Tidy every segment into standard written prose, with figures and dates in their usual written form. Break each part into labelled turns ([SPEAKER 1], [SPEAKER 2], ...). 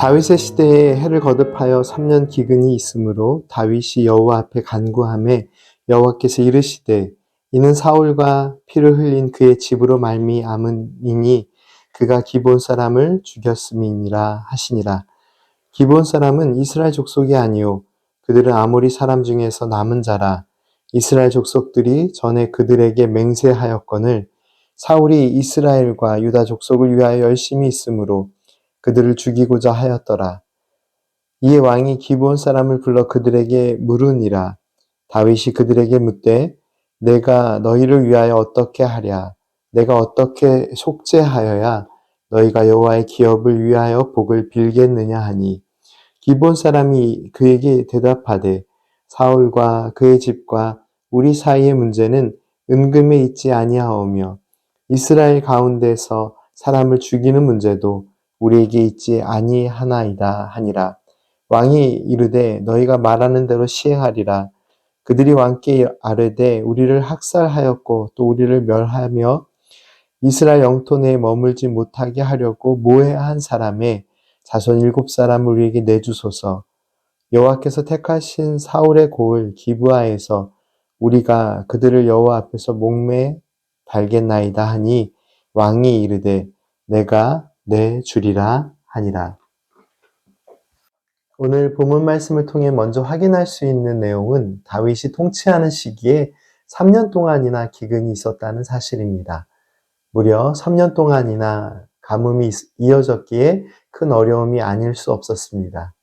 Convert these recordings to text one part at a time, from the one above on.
[SPEAKER 1] 다윗의 시대에 해를 거듭하여 3년 기근이 있으므로 다윗이 여호와 앞에 간구하매 여호와께서 이르시되 이는 사울과 피를 흘린 그의 집으로 말미암음이니 그가 기브온 사람을 죽였음이니라 하시니라. 기브온 사람은 이스라엘 족속이 아니요 그들은 아모리 사람 중에서 남은 자라. 이스라엘 족속들이 전에 그들에게 맹세하였거늘 사울이 이스라엘과 유다 족속을 위하여 열심히 있으므로 그들을 죽이고자 하였더라. 이에 왕이 기브온 사람을 불러 그들에게 물으니라. 다윗이 그들에게 묻되 내가 너희를 위하여 어떻게 하랴? 내가 어떻게 속죄하여야 너희가 여호와의 기업을 위하여 복을 빌겠느냐 하니 기브온 사람이 그에게 대답하되 사울과 그의 집과 우리 사이의 문제는 은금에 있지 아니하오며 이스라엘 가운데서 사람을 죽이는 문제도 우리에게 있지 아니하나이다 하니라. 왕이 이르되 너희가 말하는 대로 시행하리라. 그들이 왕께 아뢰되 우리를 학살하였고 또 우리를 멸하며 이스라엘 영토 내에 머물지 못하게 하려고 모해한 사람의 자손 7사람을 우리에게 내주소서. 여호와께서 택하신 사울의 고을 기브아에서 우리가 그들을 여호와 앞에서 목매 달겠나이다 하니 왕이 이르되 내가 내주리라 하니라. 오늘 본문 말씀을 통해 먼저 확인할 수 있는 내용은 다윗이 통치하는 시기에 3년 동안이나 기근이 있었다는 사실입니다. 무려 3년 동안이나 가뭄이 이어졌기에 큰 어려움이 아닐 수 없었습니다.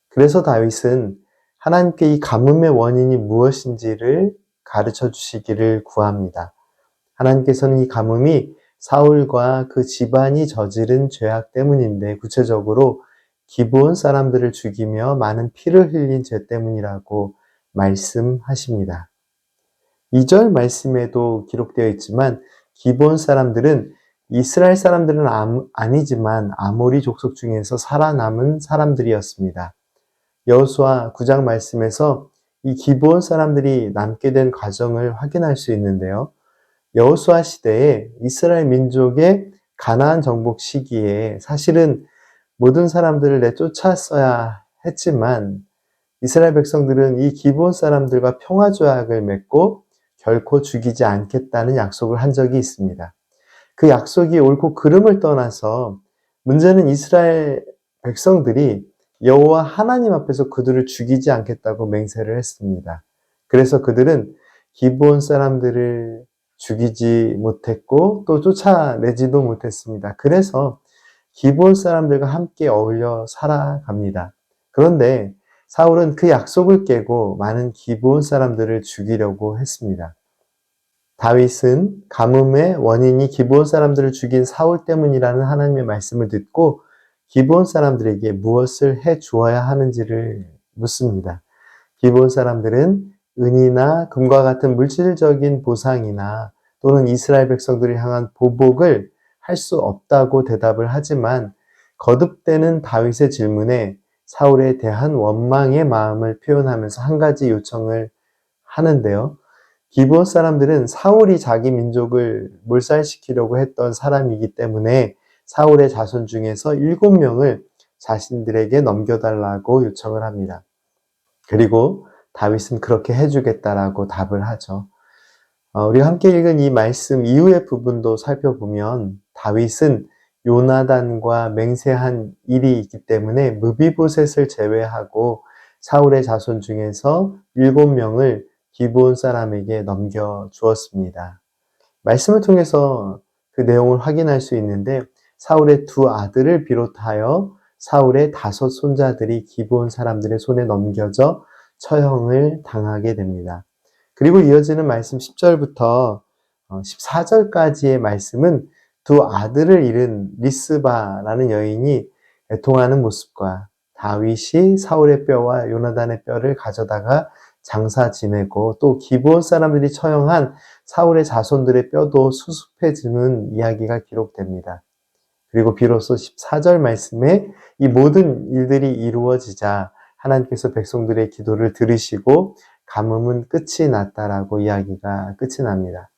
[SPEAKER 1] 그래서 다윗은 하나님께 이 가뭄의 원인이 무엇인지를 가르쳐 주시기를 구합니다. 하나님께서는 이 가뭄이 사울과 그 집안이 저지른 죄악 때문인데 구체적으로 기브온 사람들을 죽이며 많은 피를 흘린 죄 때문이라고 말씀하십니다. 2절 말씀에도 기록되어 있지만 기브온 사람들은 이스라엘 사람들은 아니지만 아모리 족속 중에서 살아남은 사람들이었습니다. 여호수아 9장 말씀에서 이 기브온 사람들이 남게 된 과정을 확인할 수 있는데요. 여호수아 시대에 이스라엘 민족의 가나안 정복 시기에 사실은 모든 사람들을 내쫓았어야 했지만 이스라엘 백성들은 이 기브온 사람들과 평화 조약을 맺고 결코 죽이지 않겠다는 약속을 한 적이 있습니다. 그 약속이 옳고 그름을 떠나서 문제는 이스라엘 백성들이 여호와 하나님 앞에서 그들을 죽이지 않겠다고 맹세를 했습니다. 그래서 그들은 기브온 사람들을 죽이지 못했고 또 쫓아내지도 못했습니다. 그래서 기브온 사람들과 함께 어울려 살아갑니다. 그런데 사울은 그 약속을 깨고 많은 기브온 사람들을 죽이려고 했습니다. 다윗은 가뭄의 원인이 기브온 사람들을 죽인 사울 때문이라는 하나님의 말씀을 듣고 기브온 사람들에게 무엇을 해 주어야 하는지를 묻습니다. 기브온 사람들은 은이나 금과 같은 물질적인 보상이나 또는 이스라엘 백성들을 향한 보복을 할 수 없다고 대답을 하지만 거듭되는 다윗의 질문에 사울에 대한 원망의 마음을 표현하면서 한 가지 요청을 하는데요. 기브온 사람들은 사울이 자기 민족을 몰살시키려고 했던 사람이기 때문에 사울의 자손 중에서 7명을 자신들에게 넘겨달라고 요청을 합니다. 그리고 다윗은 그렇게 해주겠다라고 답을 하죠. 우리가 함께 읽은 이 말씀 이후의 부분도 살펴보면 다윗은 요나단과 맹세한 일이 있기 때문에 무비보셋을 제외하고 사울의 자손 중에서 7명을 기브온 사람에게 넘겨주었습니다. 말씀을 통해서 그 내용을 확인할 수 있는데 사울의 2 아들을 비롯하여 사울의 5 손자들이 기브온 사람들의 손에 넘겨져 처형을 당하게 됩니다. 그리고 이어지는 말씀 10절부터 14절까지의 말씀은 2 아들을 잃은 리스바라는 여인이 애통하는 모습과 다윗이 사울의 뼈와 요나단의 뼈를 가져다가 장사 지내고 또 기브온 사람들이 처형한 사울의 자손들의 뼈도 수습해주는 이야기가 기록됩니다. 그리고 비로소 14절 말씀에 이 모든 일들이 이루어지자 하나님께서 백성들의 기도를 들으시고 가뭄은 끝이 났다라고 이야기가 끝이 납니다.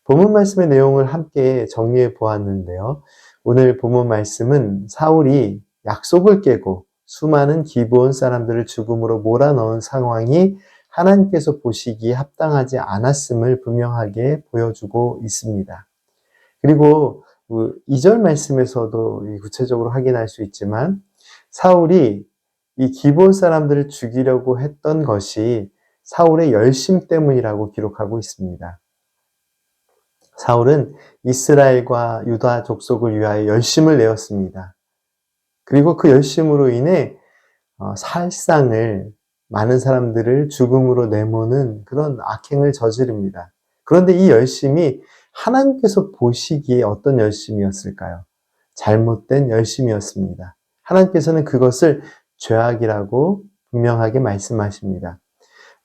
[SPEAKER 1] 본문 말씀의 내용을 함께 정리해 보았는데요. 오늘 본문 말씀은 사울이 약속을 깨고 수많은 기브온 사람들을 죽음으로 몰아넣은 상황이 하나님께서 보시기에 합당하지 않았음을 분명하게 보여주고 있습니다. 그리고 2절 말씀에서도 구체적으로 확인할 수 있지만 사울이 이 기브온 사람들을 죽이려고 했던 것이 사울의 열심 때문이라고 기록하고 있습니다. 사울은 이스라엘과 유다 족속을 위하여 열심을 내었습니다. 그리고 그 열심으로 인해 살상을 많은 사람들을 죽음으로 내모는 그런 악행을 저지릅니다. 그런데 이 열심이 하나님께서 보시기에 어떤 열심이었을까요? 잘못된 열심이었습니다. 하나님께서는 그것을 죄악이라고 분명하게 말씀하십니다.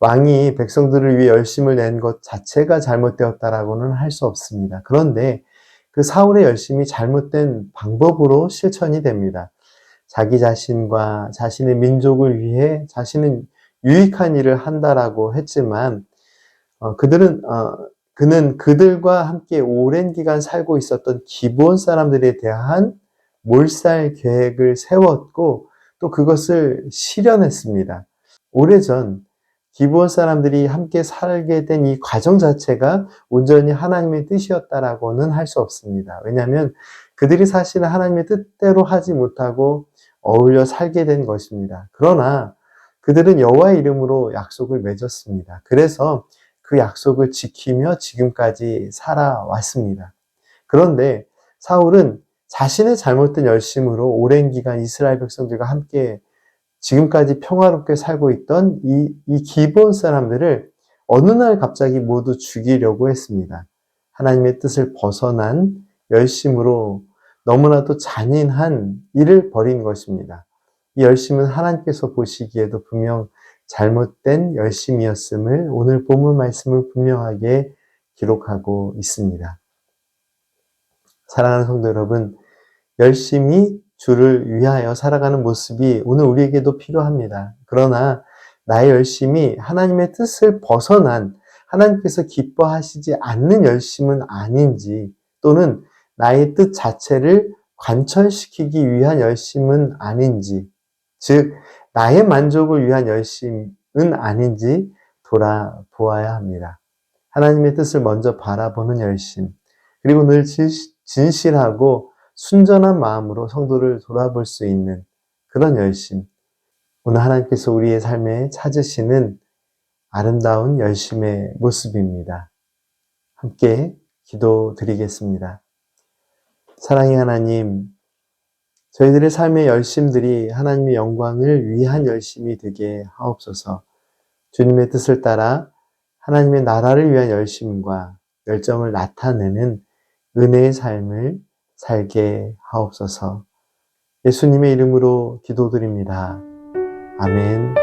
[SPEAKER 1] 왕이 백성들을 위해 열심을 낸 것 자체가 잘못되었다라고는 할 수 없습니다. 그런데 그 사울의 열심이 잘못된 방법으로 실천이 됩니다. 자기 자신과 자신의 민족을 위해 자신은 유익한 일을 한다라고 했지만 그는 그들과 함께 오랜 기간 살고 있었던 기브온 사람들에 대한 몰살 계획을 세웠고 또 그것을 실현했습니다. 오래전 기브온 사람들이 함께 살게 된 이 과정 자체가 온전히 하나님의 뜻이었다라고는 할 수 없습니다. 왜냐하면 그들이 사실은 하나님의 뜻대로 하지 못하고 어울려 살게 된 것입니다. 그러나 그들은 여호와의 이름으로 약속을 맺었습니다. 그래서 그 약속을 지키며 지금까지 살아왔습니다. 그런데 사울은 자신의 잘못된 열심으로 오랜 기간 이스라엘 백성들과 함께 지금까지 평화롭게 살고 있던 이 기브온 사람들을 어느 날 갑자기 모두 죽이려고 했습니다. 하나님의 뜻을 벗어난 열심으로 너무나도 잔인한 일을 벌인 것입니다. 이 열심은 하나님께서 보시기에도 분명 잘못된 열심이었음을 오늘 본문 말씀을 분명하게 기록하고 있습니다. 사랑하는 성도 여러분, 열심히 주를 위하여 살아가는 모습이 오늘 우리에게도 필요합니다. 그러나 나의 열심이 하나님의 뜻을 벗어난 하나님께서 기뻐하시지 않는 열심은 아닌지 또는 나의 뜻 자체를 관철시키기 위한 열심은 아닌지 즉 나의 만족을 위한 열심은 아닌지 돌아보아야 합니다. 하나님의 뜻을 먼저 바라보는 열심 그리고 늘 진실하고 순전한 마음으로 성도를 돌아볼 수 있는 그런 열심. 오늘 하나님께서 우리의 삶에 찾으시는 아름다운 열심의 모습입니다. 함께 기도드리겠습니다. 사랑의 하나님, 저희들의 삶의 열심들이 하나님의 영광을 위한 열심이 되게 하옵소서. 주님의 뜻을 따라 하나님의 나라를 위한 열심과 열정을 나타내는 은혜의 삶을 살게 하옵소서. 예수님의 이름으로 기도드립니다. 아멘.